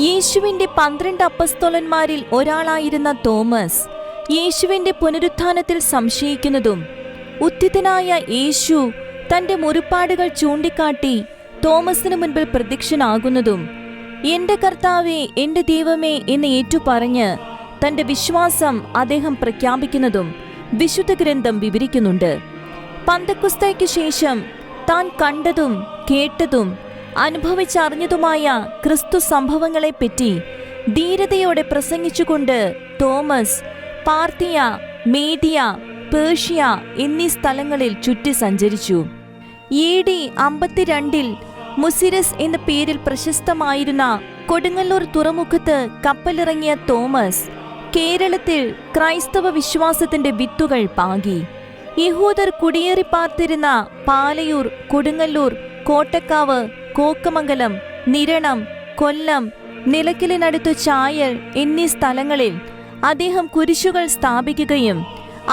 യേശുവിന്റെ 12 അപ്പസ്തോലന്മാരിൽ ഒരാളായിരുന്ന തോമസ് യേശുവിന്റെ പുനരുത്ഥാനത്തിൽ സംശയിക്കുന്നതും ഉത്ഥിതനായ യേശു തന്റെ മുറിപ്പാടുകൾ ചൂണ്ടിക്കാട്ടി തോമസിനു മുൻപിൽ പ്രത്യക്ഷനാകുന്നതും എന്റെ കർത്താവേ, എന്റെ ദൈവമേ എന്ന് ഏറ്റുപറഞ്ഞ് തന്റെ വിശ്വാസം അദ്ദേഹം പ്രഖ്യാപിക്കുന്നതും വിശുദ്ധ ഗ്രന്ഥം വിവരിക്കുന്നുണ്ട്. പന്തക്കുസ്തയ്ക്ക് ശേഷം താൻ കണ്ടതും കേട്ടതും അനുഭവിച്ചറിഞ്ഞതുമായ ക്രിസ്തു സംഭവങ്ങളെപ്പറ്റി ധീരതയോടെ പ്രസംഗിച്ചുകൊണ്ട് തോമസ് പാർത്തിയ, മേദിയ, പേർഷ്യ എന്നീ സ്ഥലങ്ങളിൽ ചുറ്റി സഞ്ചരിച്ചു. AD 52 മുസിരസ് എന്ന പേരിൽ പ്രശസ്തമായിരുന്ന കൊടുങ്ങല്ലൂർ തുറമുഖത്ത് കപ്പലിറങ്ങിയ തോമസ് കേരളത്തിൽ ക്രൈസ്തവ വിശ്വാസത്തിന്റെ വിത്തുകൾ പാകി. യഹൂദർ കുടിയേറി പാർത്തിരുന്ന പാലയൂർ, കൊടുങ്ങല്ലൂർ, കോട്ടക്കാവ്, കോക്കമംഗലം, നിരണം, കൊല്ലം, നിലയ്ക്കലിനടുത്തു ചായൽ എന്നീ സ്ഥലങ്ങളിൽ അദ്ദേഹം കുരിശുകൾ സ്ഥാപിക്കുകയും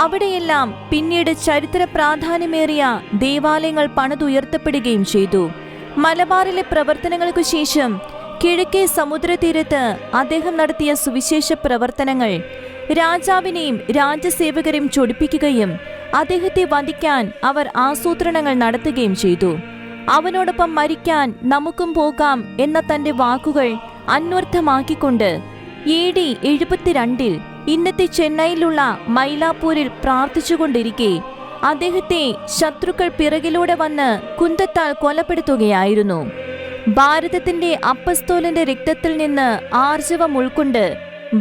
അവിടെയെല്ലാം പിന്നീട് ചരിത്ര പ്രാധാന്യമേറിയ ദേവാലയങ്ങൾ പണിതുയർത്തപ്പെടുകയും ചെയ്തു. മലബാറിലെ പ്രവർത്തനങ്ങൾക്കു ശേഷം കിഴക്കേ സമുദ്രതീരത്ത് അദ്ദേഹം നടത്തിയ സുവിശേഷ പ്രവർത്തനങ്ങൾ രാജാവിനെയും രാജസേവകരെയും ചൊടിപ്പിക്കുകയും അദ്ദേഹത്തെ വധിക്കാൻ അവർ ആസൂത്രണങ്ങൾ നടത്തുകയും ചെയ്തു. അവനോടൊപ്പം മരിക്കാൻ നമുക്കും പോകാം എന്ന തന്റെ വാക്കുകൾ അന്വർത്ഥമാക്കിക്കൊണ്ട് AD 72 ഇന്നത്തെ ചെന്നൈയിലുള്ള മൈലാപ്പൂരിൽ പ്രാർത്ഥിച്ചുകൊണ്ടിരിക്കെ അദ്ദേഹത്തെ ശത്രുക്കൾ പിറകിലൂടെ വന്ന് കുന്തത്താൽ കൊലപ്പെടുത്തുകയായിരുന്നു. ഭാരതത്തിന്റെ അപ്പസ്തോലന്റെ രക്തത്തിൽ നിന്ന് ആർജവം ഉൾക്കൊണ്ട്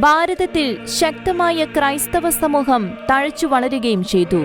ഭാരതത്തിൽ ശക്തമായ ക്രൈസ്തവ സമൂഹം തഴച്ചു വളരുകയും ചെയ്തു.